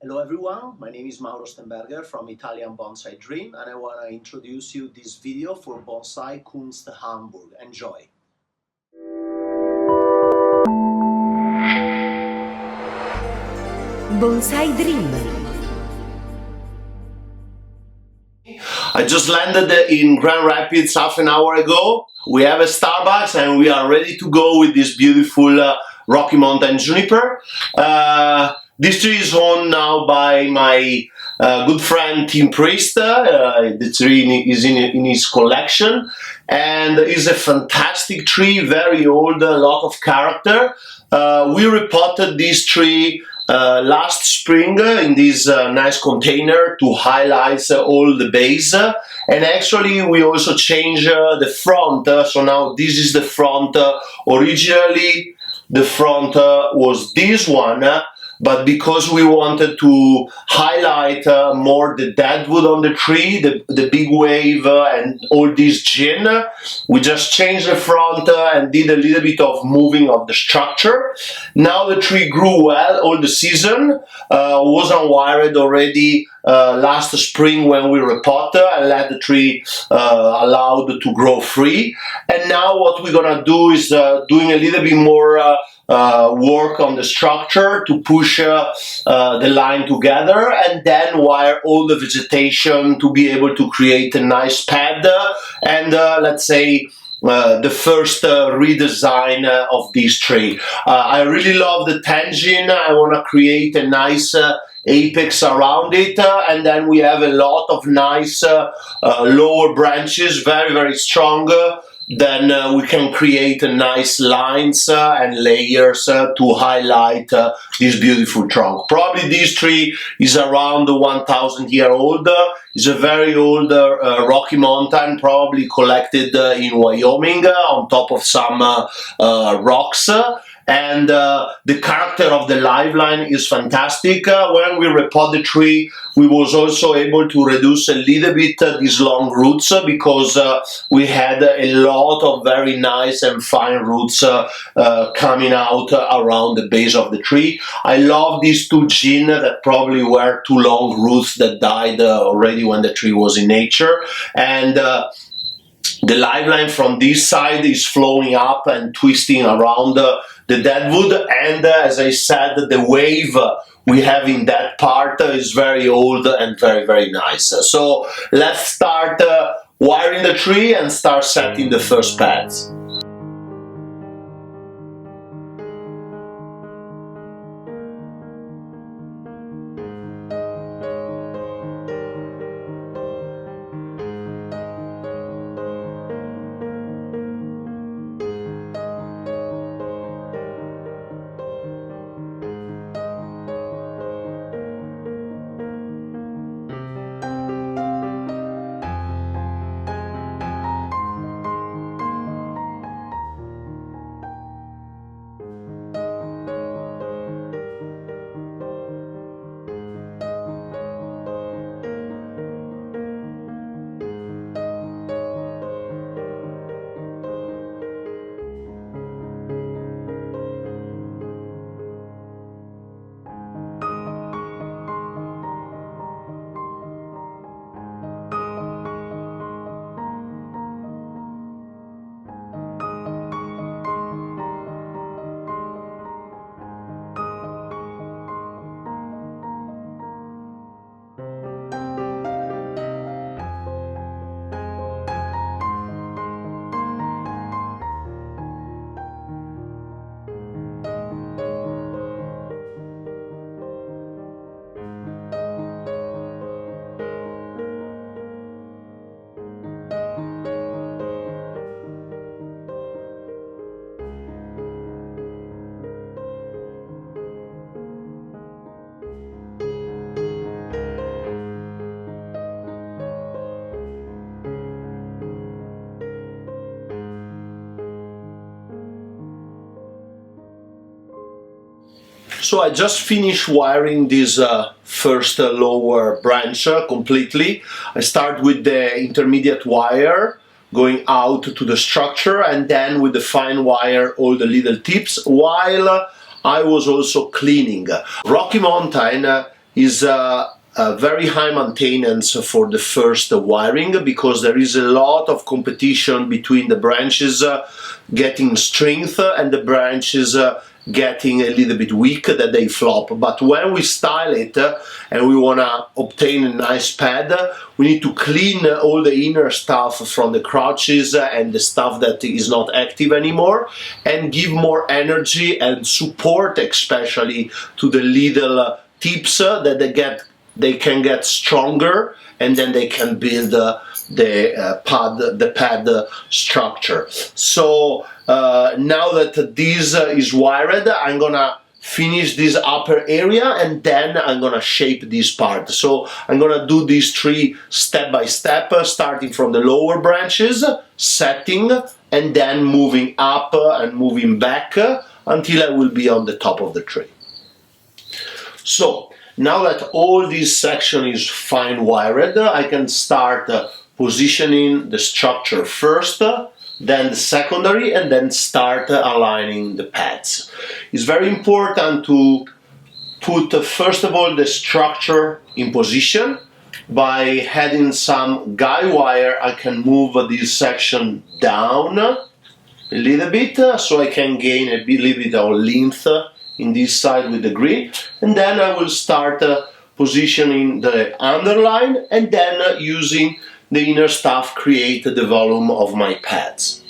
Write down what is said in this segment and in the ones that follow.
Hello everyone, my name is Mauro Stemberger from Italian Bonsai Dream and I want to introduce you this video for BonsaiKunst Hamburg. Enjoy! Bonsai Dream. I just landed in Grand Rapids half an hour ago. We have a Starbucks and we are ready to go with this beautiful Rocky Mountain juniper. This tree is owned now by my good friend Tim Priest. The tree is in his collection and is a fantastic tree, very old, a lot of character. We repotted this tree last spring in this nice container to highlight all the base, and actually we also changed the front, so now this is the front. Originally the front was this one, but because we wanted to highlight more the deadwood on the tree, the big wave and all this gin, we just changed the front and did a little bit of moving of the structure. Now the tree grew well all the season, was unwired already last spring when we repotted and let the tree allowed to grow free. And now what we're gonna do is doing a little bit more work on the structure to push the line together and then wire all the vegetation to be able to create a nice pad and let's say the first redesign of this tree. I really love the tangent. I want to create a nice apex around it, and then we have a lot of nice lower branches, very strong. Then we can create nice lines and layers to highlight this beautiful trunk. Probably this tree is around 1,000 years old. It's a very old Rocky Mountain, probably collected in Wyoming on top of some rocks. And the character of the live line is fantastic. When we repot the tree, we was also able to reduce a little bit these long roots because we had a lot of very nice and fine roots coming out around the base of the tree. I love these two gin that probably were too long roots that died already when the tree was in nature. And the live line from this side is flowing up and twisting around the deadwood, and as I said, the wave we have in that part is very old and very nice. So let's start wiring the tree and start setting the first pads. So I just finished wiring this first lower branch completely. I start with the intermediate wire going out to the structure, and then with the fine wire all the little tips, while I was also cleaning. Rocky Mountain is very high maintenance for the first wiring, because there is a lot of competition between the branches getting strength and the branches getting a little bit weak, that they flop. But when we style it and we want to obtain a nice pad, we need to clean all the inner stuff from the crotches and the stuff that is not active anymore, and give more energy and support, especially to the little tips, that they can get stronger, and then they can build the pad structure. So now that this is wired, I'm gonna finish this upper area, and then I'm gonna shape this part. So I'm gonna do these three step by step, starting from the lower branches, setting, and then moving up and moving back until I will be on the top of the tree. So now that all this section is fine wired, I can start positioning the structure first, then the secondary, and then start aligning the pads. It's very important to put first of all the structure in position. By adding some guide wire, I can move this section down a little bit, so I can gain a little bit of length in this side with the green, and then I will start positioning the underline, and then using the inner stuff create the volume of my pads.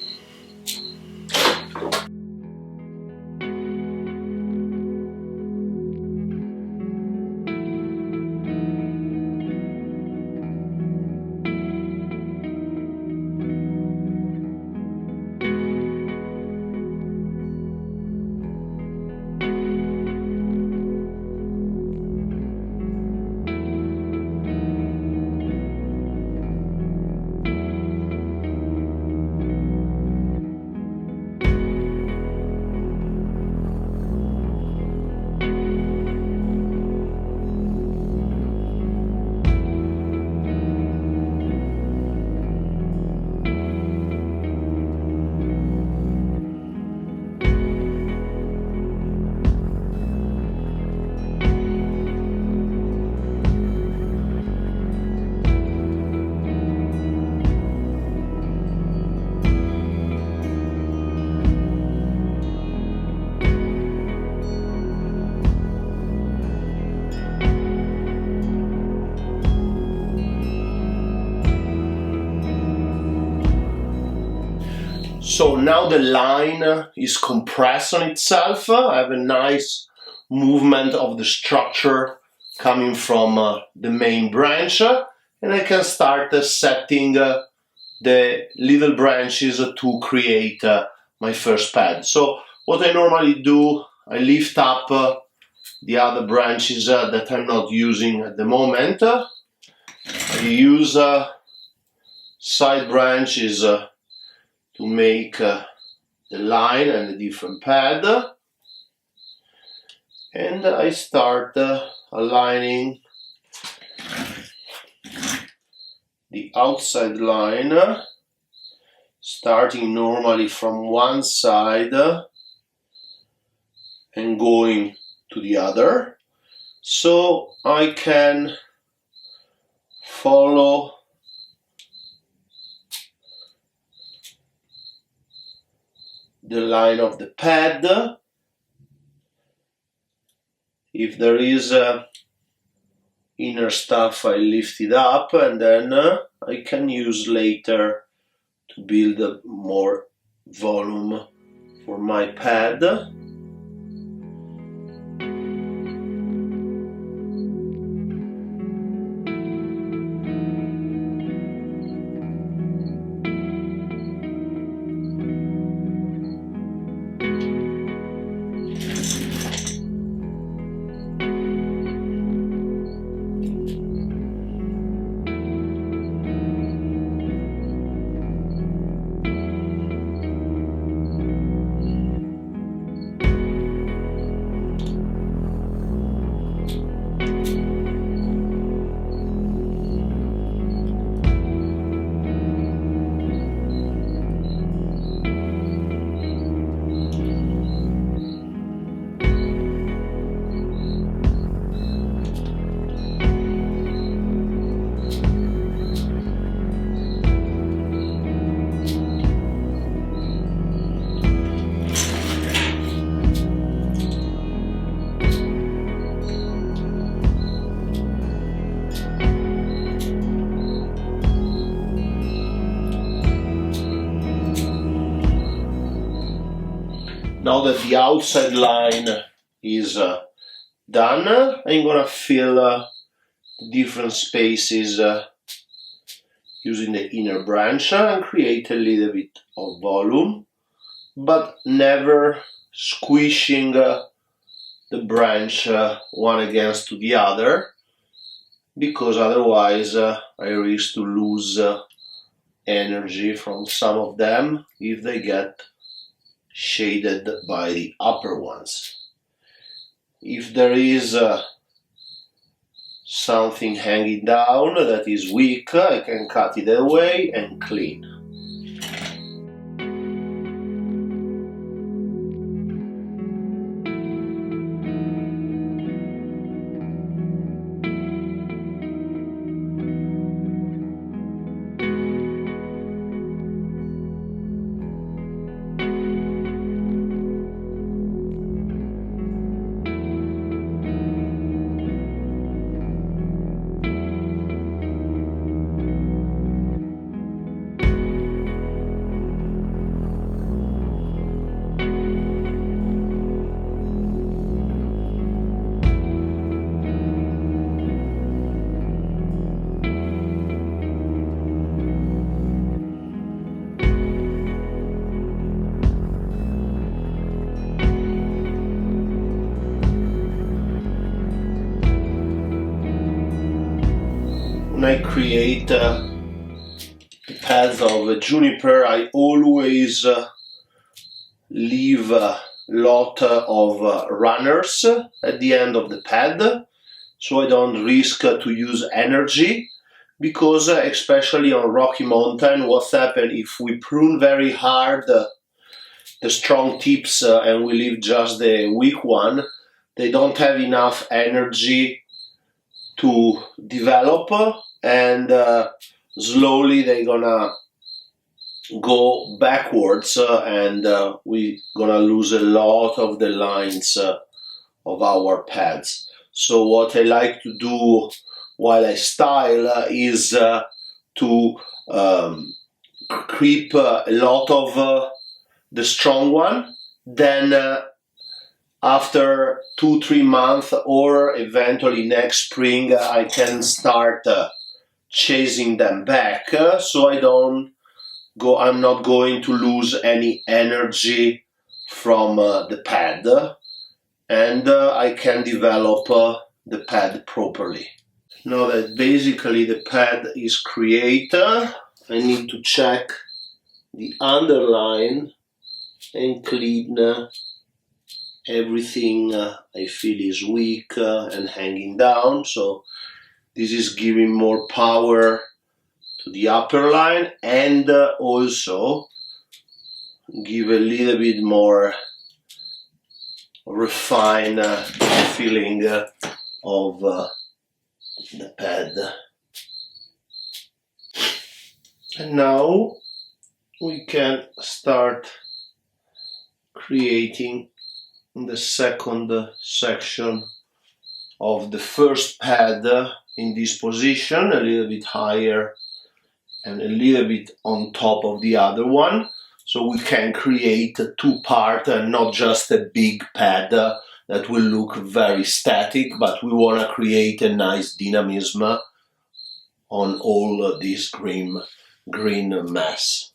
So now the line is compressed on itself. I have a nice movement of the structure coming from the main branch, and I can start setting the little branches to create my first pad. So what I normally do, I lift up the other branches that I'm not using at the moment. I use side branches to make the line and a different pad, and I start aligning the outside line, starting normally from one side and going to the other, so I can follow the line of the pad. If there is inner stuff, I lift it up, and then I can use later to build more volume for my pad. Now that the outside line is done, I'm gonna fill different spaces using the inner branch and create a little bit of volume, but never squishing the branch one against to the other, because otherwise I risk to lose energy from some of them if they get shaded by the upper ones. If there is something hanging down that is weak, I can cut it away and clean. When I create the pads of juniper, I always leave a lot of runners at the end of the pad, so I don't risk to use energy, because especially on rocky mountain, what's happened if we prune very hard the strong tips and we leave just the weak one, they don't have enough energy to develop, and slowly they're gonna go backwards, and we're gonna lose a lot of the lines of our pads. So what I like to do while I style is to creep a lot of the strong one, then after 2-3 months or eventually next spring I can start chasing them back, so I'm not going to lose any energy from the pad, and I can develop the pad properly. Now that basically the pad is created, I need to check the underline and clean everything I feel is weak and hanging down. So this is giving more power to the upper line, and also give a little bit more refined feeling of the pad. And now we can start creating the second section of the first pad in this position, a little bit higher and a little bit on top of the other one, so we can create a two-part and not just a big pad that will look very static, but we want to create a nice dynamism on all this green mass.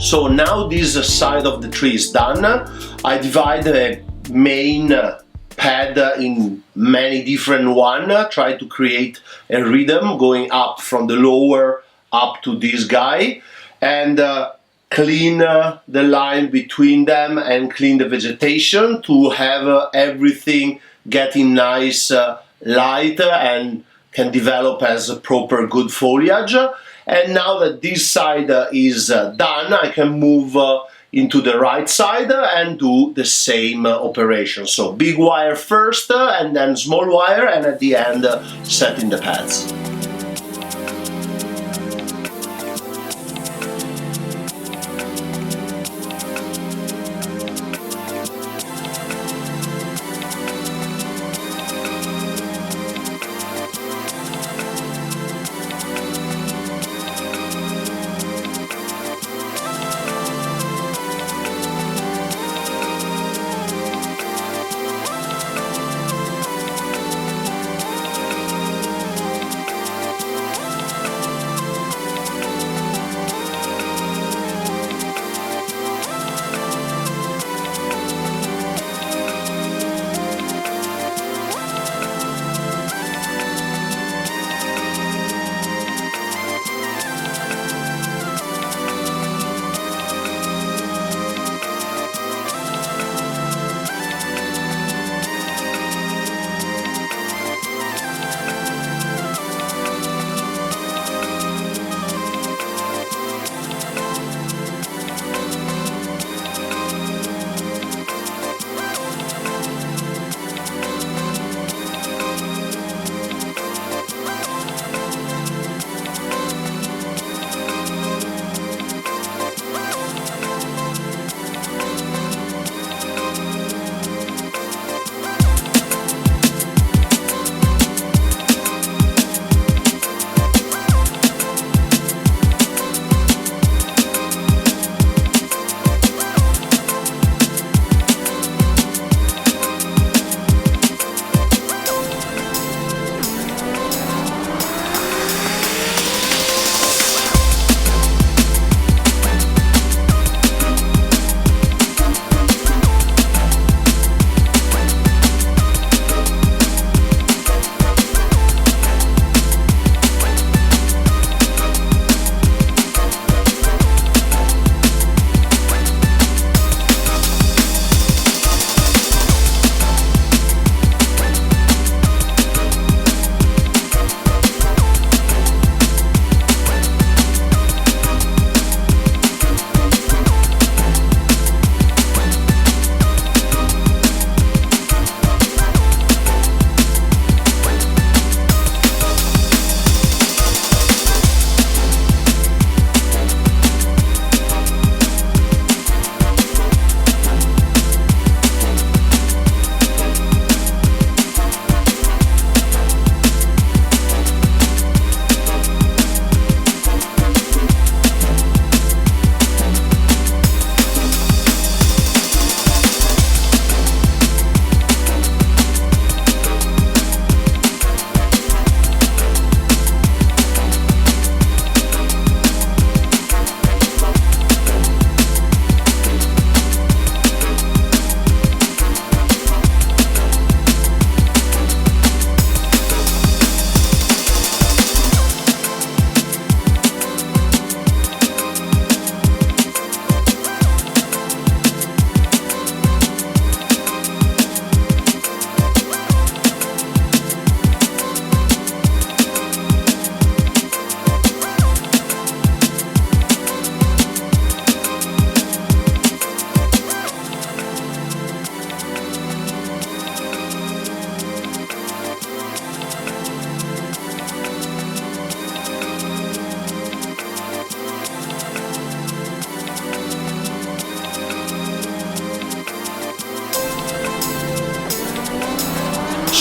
So now this side of the tree is done. I divide the main pad in many different ones, try to create a rhythm going up from the lower up to this guy, and clean the line between them and clean the vegetation to have everything getting nice light and can develop as a proper good foliage. And now that this side is done, I can move into the right side and do the same operation. So big wire first and then small wire, and at the end setting the pads.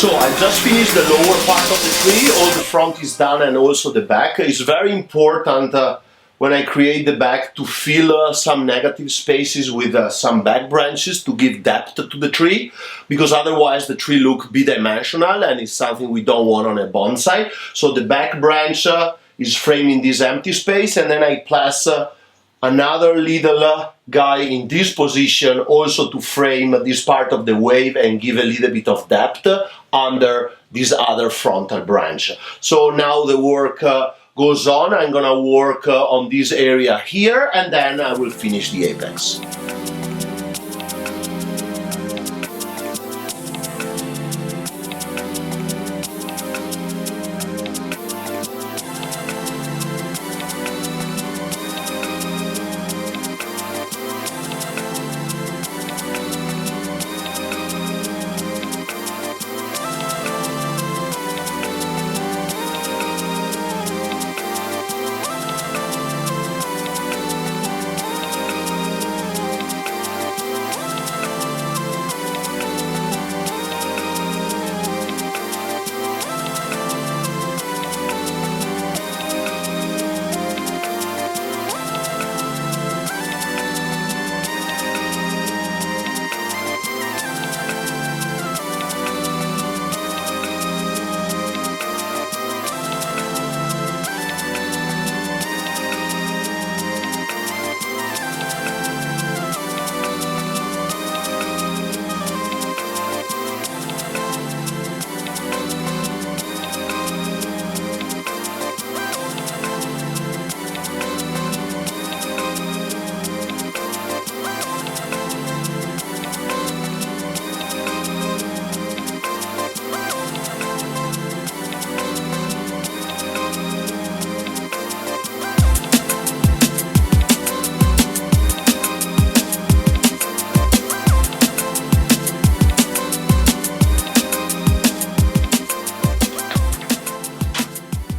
So I just finished the lower part of the tree, all the front is done and also the back. It's very important when I create the back to fill some negative spaces with some back branches to give depth to the tree, because otherwise the tree looks bidimensional and it's something we don't want on a bonsai. So the back branch is framing this empty space, and then I place another little guy in this position also to frame this part of the wave and give a little bit of depth under this other frontal branch. So now the work goes on. I'm gonna work on this area here, and then I will finish the apex.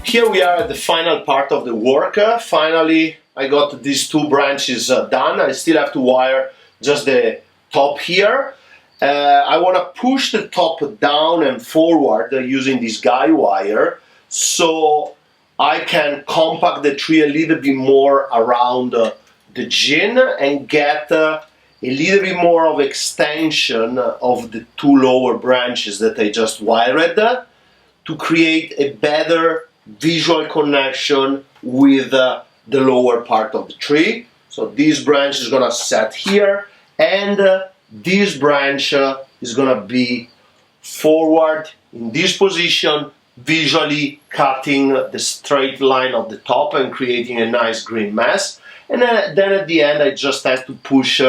Here we are at the final part of the work. Finally, I got these two branches done. I still have to wire just the top here. I want to push the top down and forward using this guy wire, so I can compact the tree a little bit more around the gin and get a little bit more of extension of the two lower branches that I just wired to create a better visual connection with the lower part of the tree. So this branch is gonna set here, and this branch is gonna be forward in this position, visually cutting the straight line of the top and creating a nice green mass. And then at the end I just have to push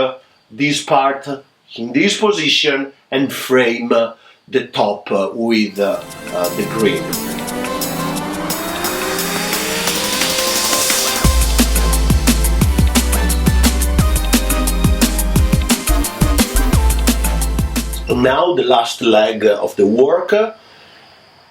this part in this position and frame the top with the green. Now the last leg of the work,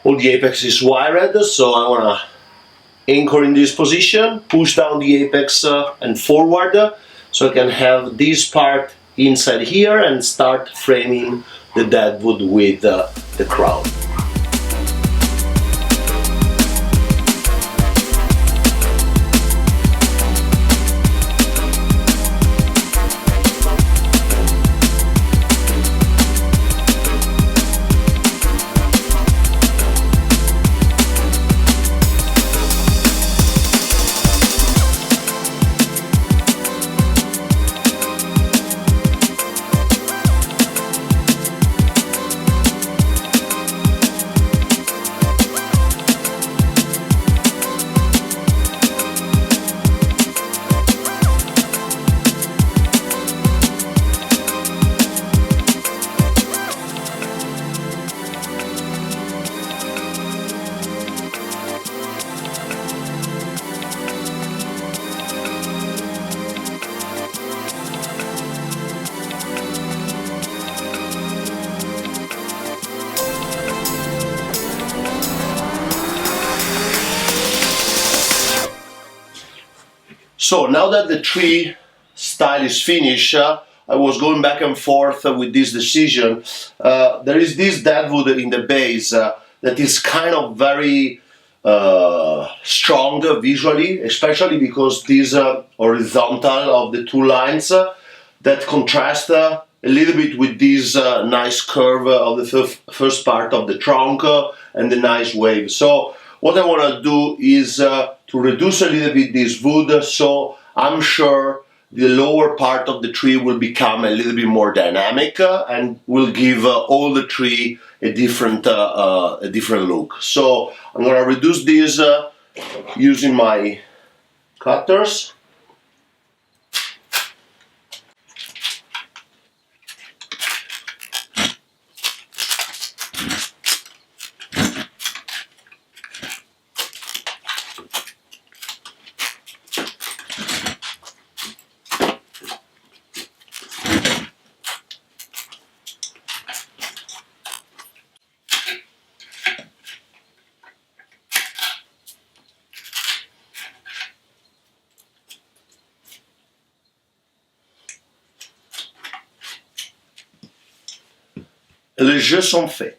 all the apex is wired, so I want to anchor in this position, push down the apex and forward, so I can have this part inside here and start framing the deadwood with the crown. So now that the tree style is finished, I was going back and forth with this decision. There is this deadwood in the base that is kind of very strong visually, especially because this horizontal of the two lines that contrast a little bit with this nice curve of the first part of the trunk and the nice wave. So what I want to do is to reduce a little bit this wood, so I'm sure the lower part of the tree will become a little bit more dynamic and will give all the tree a different look. So I'm going to reduce this using my cutters. Les jeux sont faits.